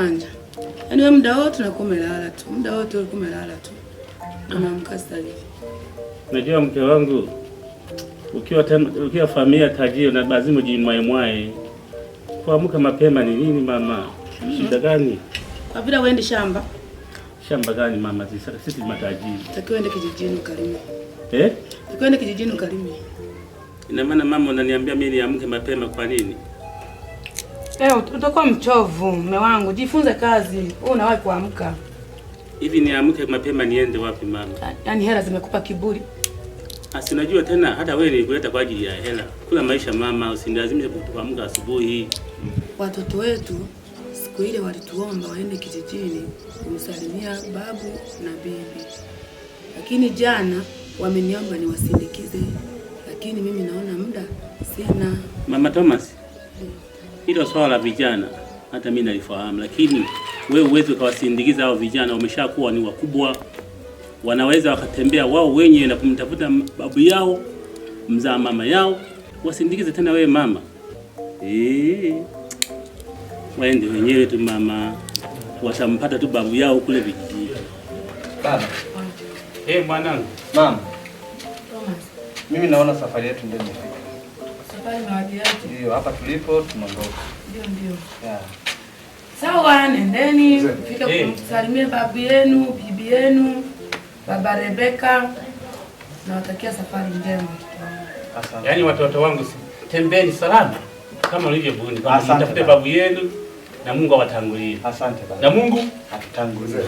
ujanja. Yaani wewe muda wote unakuwa umelala tu. Muda wote unakuwa umelala tu. Unaamka saa hivi. Unajua mke wangu, ukiwa familia tajiri na lazima ujimwaemwae. Kuamka mapema ni nini mama? Shida gani? Kwa vile uende shamba. Shamba gani mama? Sisi matajiri. Takiwa ende kijijini ukalime. Takiwa ende kijijini ukalime. Ina maana mama unaniambia mimi niamke mapema kwa nini? Utakuwa mchovu mume wangu. Jifunze kazi. Wewe unawahi kuamka. Hivi niamke mapema niende wapi mama? Yaani hela zimekupa kiburi. Asi unajua tena hata wewe nilikuleta kwa ajili ya hela. Kula maisha mama, usinilazimishe kuamka asubuhi. Watoto wetu siku ile walituomba waende kijijini kumsalimia babu na bibi. Lakini jana wameniomba niwasindikize. Lakini mimi naona muda sina. Mama Thomas. Hilo swala la vijana hata mimi nalifahamu, lakini wewe uweze kuwasindikiza hao vijana, wameshakuwa ni wakubwa. Wanaweza wakatembea wao wenyewe na kumtafuta babu yao, mzaa mama yao, wasindikize tena wewe mama. Waende wenyewe tu mama. Watampata tu babu yao kule vijijini. Baba. Mwanangu. Mama. Thomas. Mimi naona safari yetu ndio imefika. Safari na wapi yake? Ndio, hapa tulipo tunaondoka. Ndio. Yeah. Sawa, nendeni fika kumsalimia babu yenu, bibi yenu, baba Rebeka. Nawatakia safari njema. Asante. Yaani watoto wangu tembeni salama kama ulivyobuni. Mtafute babu yenu na Mungu awatangulie. Asante baba. Na Mungu atutangulie.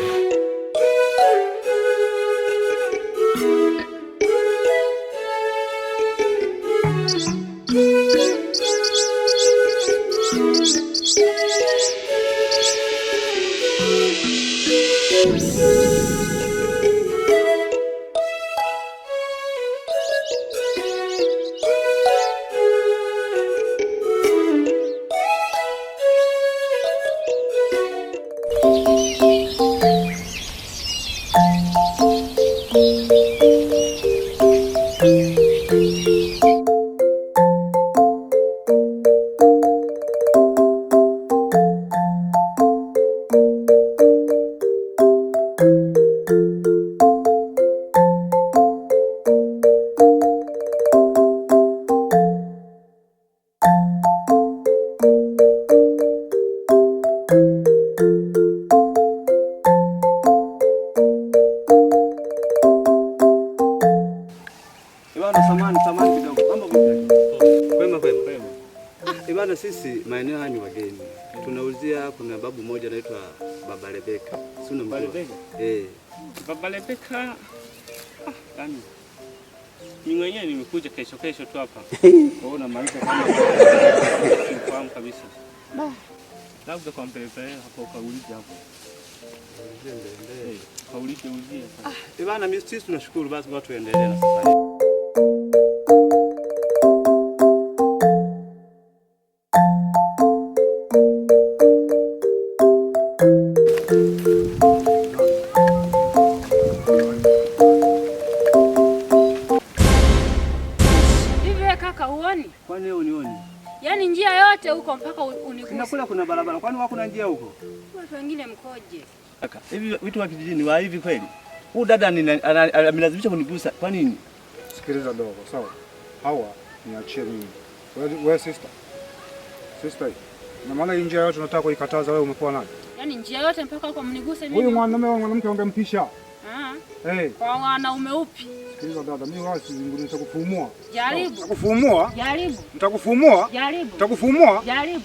Samani kidogo. Mambo vipi? Kwema. Ibana sisi maeneo haya ni wageni. Tunaulizia kuna babu mmoja anaitwa Baba Rebeka. Si unamjua? Baba Rebeka. Kani. Mimi mwenyewe nimekuja kesho tu hapa. Unaona maisha kama sifahamu kabisa. Labda kwa mpeleka hapo kaulize hapo. Kaulize. Ibana sisi tunashukuru basi watu waendelee na safari. Kwani wewe unioni? Yaani njia yote huko mpaka uniguse. Nakula kuna barabara. Kwani wako na njia huko? Watu wengine mkoje? Kaka, hivi vitu wa kijijini wa hivi kweli? Huyu dada amelazimisha kunigusa. Kwa nini? Sikiliza dogo, sawa? Hawa niachie mimi. Wewe sister. Na maana hii njia yote tunataka kuikataza, wewe umekuwa nani? Yaani njia yote mpaka huko mniguse mimi. Huyu mwanamke ungempisha. Kwa wanaume upi? Sikiliza dada, mimi wala sizungumzi, nitakufumua. Jaribu. Nitakufumua? Jaribu. Nitakufumua? Jaribu. Nitakufumua? Jaribu.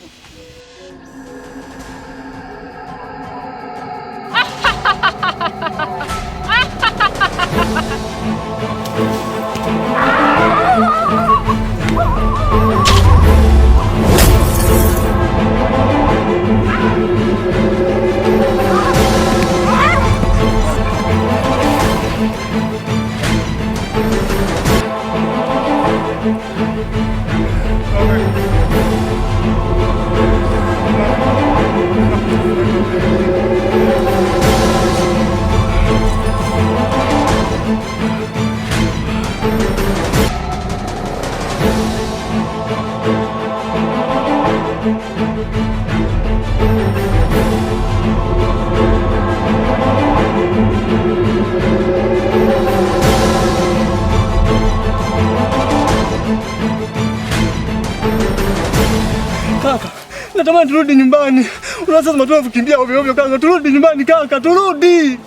natamani turudi nyumbani. Unaanza sema kukimbia ovyo ovyo kaka. Turudi nyumbani kaka, turudi.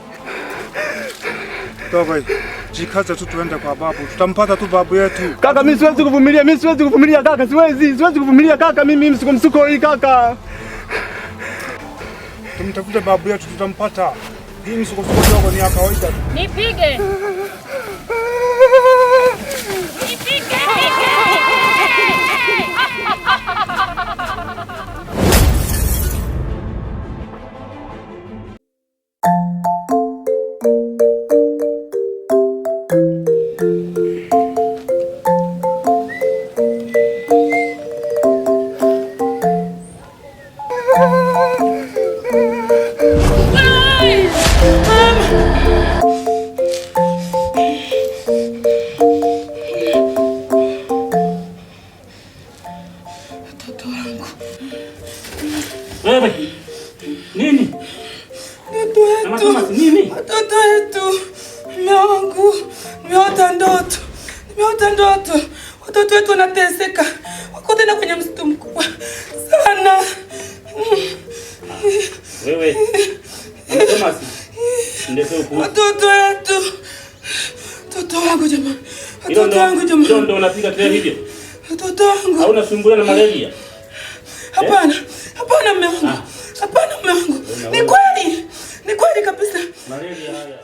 Toba. Jikaza tu tuende kwa babu. Tutampata tu babu yetu. Kaka mimi siwezi kuvumilia, kaka. Siwezi kuvumilia kaka. Mimi msuko hii kaka. Tumtafute babu yetu, tutampata. Hii msuko dogo ni ya kawaida. Nipige. Wewe nini? Watoto wetu. Mume wangu, nimeota ndoto. Watoto wetu wanateseka. Wako tena kwenye msitu mkubwa sana. Wewe. Thomas. Ndio huko. Watoto wetu. Watoto wangu jamani. Ndio unapiga kelele hivyo. Watoto wangu. Hauna sumbuliwa na malaria? Hapana mume wangu. Ni kweli kabisa. Malaria haya.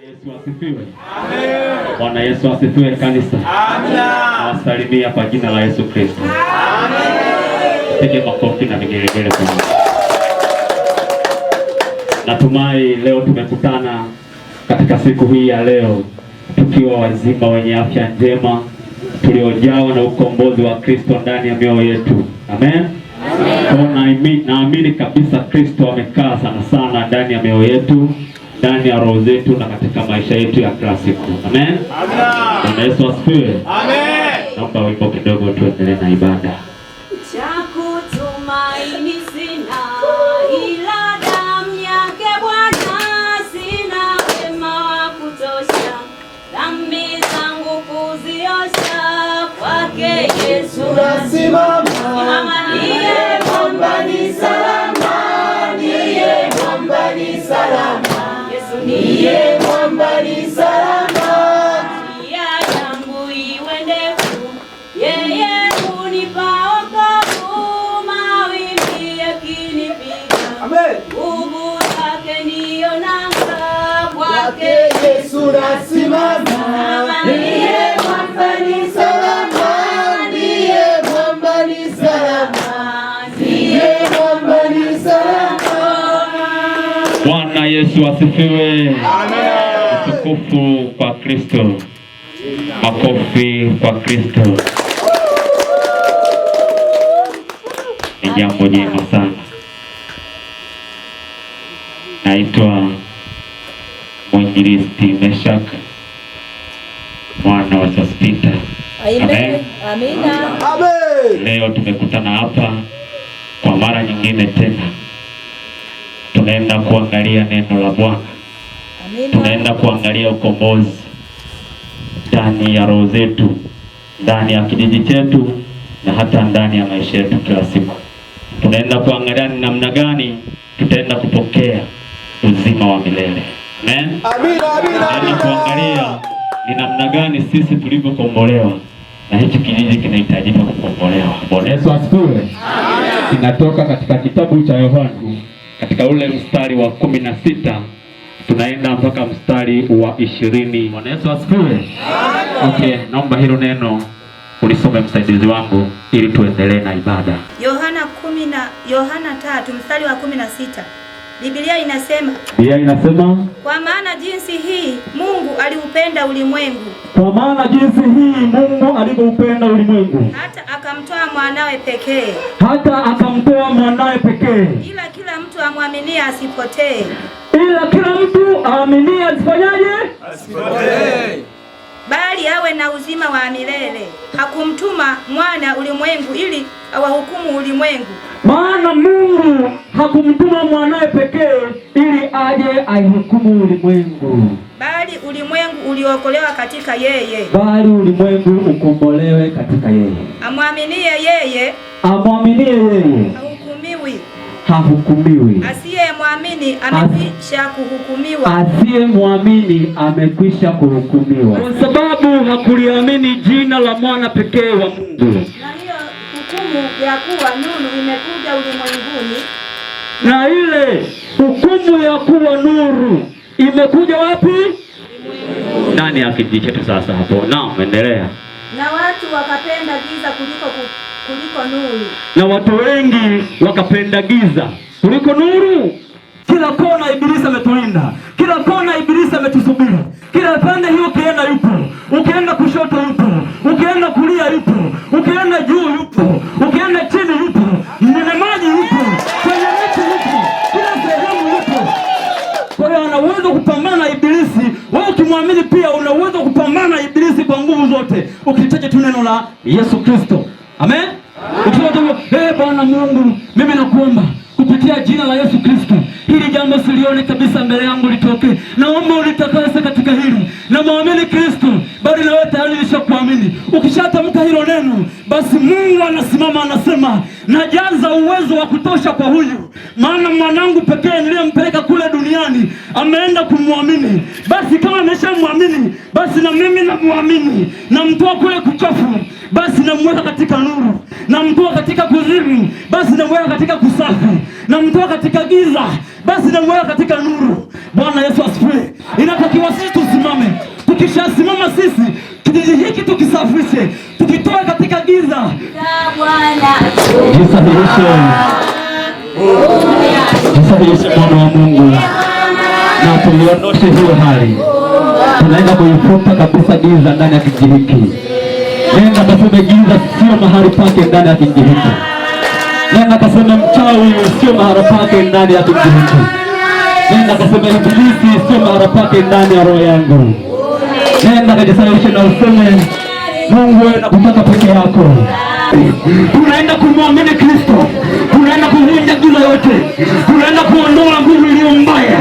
Yesu asifiwe. Amen. Bwana Yesu asifiwe kanisa. Amen. Nawasalimia kwa jina la Yesu Kristo. Amen. Pige makofi na vigelegele kwa Mungu. Natumai leo tumekutana katika siku hii ya leo tukiwa wazima wenye afya njema tuliojawa na ukombozi wa Kristo ndani ya mioyo yetu. Amen. Naamini kabisa Kristo amekaa sana ndani ya mioyo yetu, ndani ya roho zetu na katika maisha yetu ya kila siku. Amen. Bwana Yesu asifiwe. Amen. Naomba wimbo kidogo tuendelee na ibada. Chakutumaini sina ila damu yake Bwana, sina wema wa kutosha dhambi zangu kuziosha, kwake Yesu nasimama. Ndiye mwamba ni salama, ndiye mwamba ni salama. Yesu ndiye mwamba ni salama. Njia yangu iwe ndefu, yeye hunipa wokovu, mawimbi yakinipiga. Amen. Nguvu zake ndiyo nanga, kwake Yesu nasimama. Ndiye mwamba ni salama, ndiye mwamba ni salama, ndiye mwamba ni salama. Bwana Yesu asifiwe. Amen. Utukufu kwa Kristo. Makofi kwa Kristo. Ni jambo jema sana. Naitwa Mwinjilisti Meshak mwana wa Sospita. Amen. Amina. Amen. Leo tumekutana hapa kwa mara nyingine tena. Tunaenda kuangalia neno la Bwana. Tunaenda kuangalia ukombozi ndani ya roho zetu, ndani ya kijiji chetu na hata ndani ya maisha yetu kila siku. Tunaenda kuangalia ni namna gani tutaenda kupokea uzima wa milele. Amen. Amina. Tunaenda kuangalia ni namna gani sisi tulivyokombolewa na hichi kijiji kinahitaji kukombolewa. Bwana Yesu asifiwe. Amen. Inatoka katika kitabu cha Yohana katika ule mstari wa 16 tunaenda mpaka mstari wa 20. Bwana Yesu asifiwe. Okay, naomba hilo neno ulisome msaidizi wangu ili tuendelee na ibada. Yohana 3 mstari wa 16. Biblia inasema, kwa maana jinsi hii Mungu aliupenda ulimwengu. Kwa maana jinsi hii Mungu aliupenda ulimwengu. Hata akamtoa mwanawe pekee. Ila kila mtu amwaminie asipotee. Asipotee. Bali awe na uzima wa milele. Hakumtuma mwana ulimwengu ili awahukumu ulimwengu. Maana Mungu hakumtuma mwanae pekee ili aje aihukumu ulimwengu. Bali ulimwengu uliokolewa katika yeye. Amwaminie yeye. Hahukumiwi hahukumiwi. Asiyemwamini amekwisha kuhukumiwa. Asiyemwamini amekwisha kuhukumiwa, kwa sababu hakuliamini jina la mwana pekee wa Mungu. Na hiyo hukumu ya kuwa nuru imekuja ulimwenguni. Na ile hukumu ya kuwa nuru imekuja wapi? Ndani ya kijiji chetu. Sasa hapo endelea. Na watu wakapenda giza kuliko nuru. Na watu wengi wakapenda giza kuliko nuru. Kila kona ibilisi ametulinda, kila kona ibilisi ametusubiri, kila pande hiyo ukienda yupo, ukienda kushoto yupo, ukienda kulia yupo, ukienda juu yupo, ukienda chini yupo, mwenye maji yupo, kwenye miti yupo, kila sehemu yupo. Kwa hiyo ana uwezo kupambana na ibilisi. Wewe ukimwamini pia una uwezo kupambana na ibilisi kwa nguvu zote, ukitaja tu neno la Yesu Kristo. Amen. Ukisema Bwana Mungu, mimi nakuomba kupitia jina la Yesu Kristo, hili jambo silione kabisa mbele yangu litoke. Naomba ulitakase katika hili. Na muamini Kristo, bali na wewe tayari ulishakuamini. Ukishatamka hilo neno, basi Mungu anasimama anasema, najaza uwezo wa kutosha kwa huyu. Maana mwanangu pekee niliyempeleka kule duniani ameenda kumwamini. Basi kama ameshamwamini, basi na mimi namuamini. Namtoa kule kuchafu, basi namweka katika nuru. Namtoa katika kuzimu, basi namweka katika kusafi. Namtoa katika giza, basi namweka katika nuru. Bwana Yesu asifiwe. Inatakiwa sisi tusimame. Tukishasimama sisi, kijiji hiki tukisafishe, tukitoa katika giza. Jisahihishe mwana wa Mungu, na tuliondoshe hiyo hali. Tunaenda kuifuta kabisa giza ndani ya kijiji hiki. Nenda kaseme giza sio mahali pake ndani ya kijiji hiki. Nenda kaseme mchawi sio mahali pake ndani ya kijiji hiki. Nenda kaseme ibilisi sio mahali pake ndani ya roho yangu. Nenda kajisahihishe na useme, Mungu wewe nakutaka peke yako. Tunaenda kumwamini Kristo. Tunaenda kuvunja giza yote. Tunaenda kuondoa nguvu iliyo mbaya,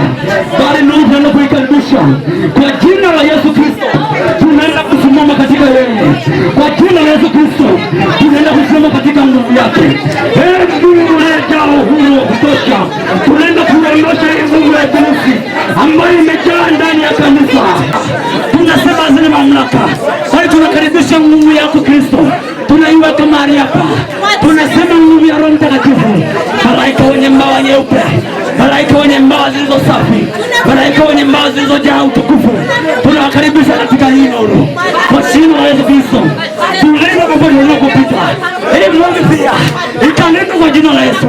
bali nuru tunaenda kuikaribisha kwa jina la Yesu Kristo. Tunaenda kusimama katika yeye kwa jina la Yesu Kristo. Tunaenda kusimama katika nguvu yake. Mungu leta uhuru wa kutosha. Tunaenda kuondosha hii nguvu ya ibilisi ambayo imejaa ndani ya kanisa. Tunasema zile mamlaka. Sasa tunakaribisha nguvu yako Kristo. Tunaiweka mahali hapa. Tunasema nguvu ya Roho Mtakatifu. Malaika wenye mbawa nyeupe, malaika wenye mbawa zilizo safi, malaika wenye mbawa zilizojaa utukufu, tunawakaribisha katika hii nuru kwa jina la Yesu Kristo. Tunaenda popote unapopita, ili Mungu pia ikanenda kwa jina la Yesu.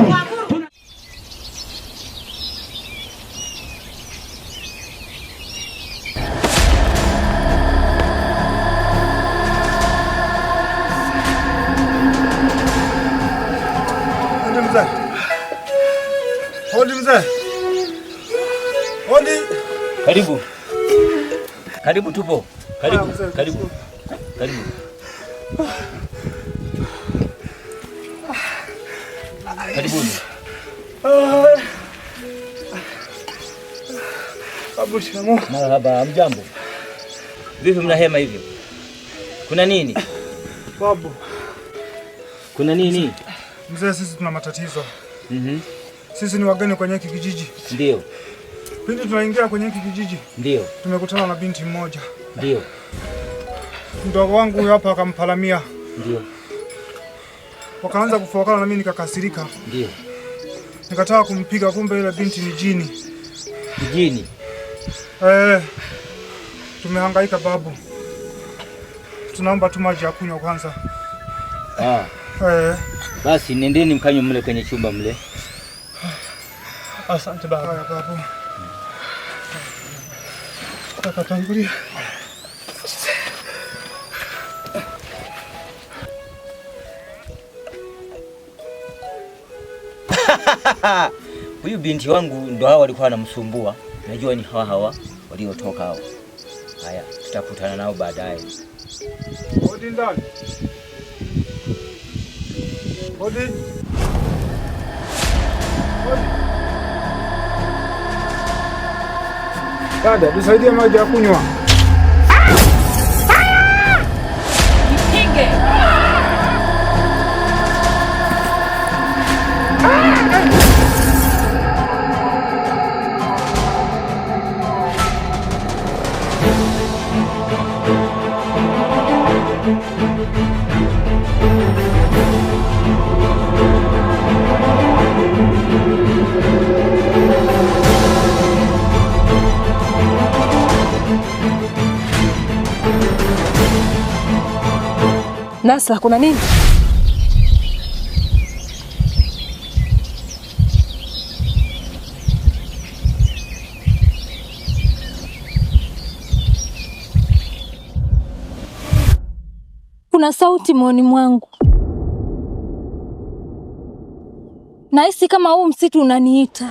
Hodi mzee. Hodi. Karibu. Karibu tupo. Karibu. Karibu. Karibu. Karibuni. Babu shikamoo. Marhaba, mjambo. Vipi mnahema hivyo? Kuna nini? Babu. Kuna nini? Mzee, sisi tuna matatizo. Sisi ni wageni kwenye hiki kijiji. Ndio. Pindi tunaingia kwenye hiki kijiji, ndio tumekutana na binti mmoja. Ndio. Mdogo wangu huyo hapa akampalamia. Ndio. Wakaanza kufokana na mimi nikakasirika. Ndio. Nikataka kumpiga, kumbe ile binti ni jini. Jini? Tumehangaika babu. Tunaomba tu maji ya kunywa kwanza. Basi nendeni mkanywe mle kwenye chumba mle. Asante baba. Haya babu. Takatangulia. Huyu binti wangu ndo hawa walikuwa wanamsumbua. Najua ni hawa waliotoka hao. Haya, tutakutana nao baadaye. Hodi ndani. Hodi. Hodi. Dada, tusaidie maji ya kunywa. Nipige. Nasra, kuna nini? Kuna sauti moyoni mwangu. Nahisi kama huu msitu unaniita.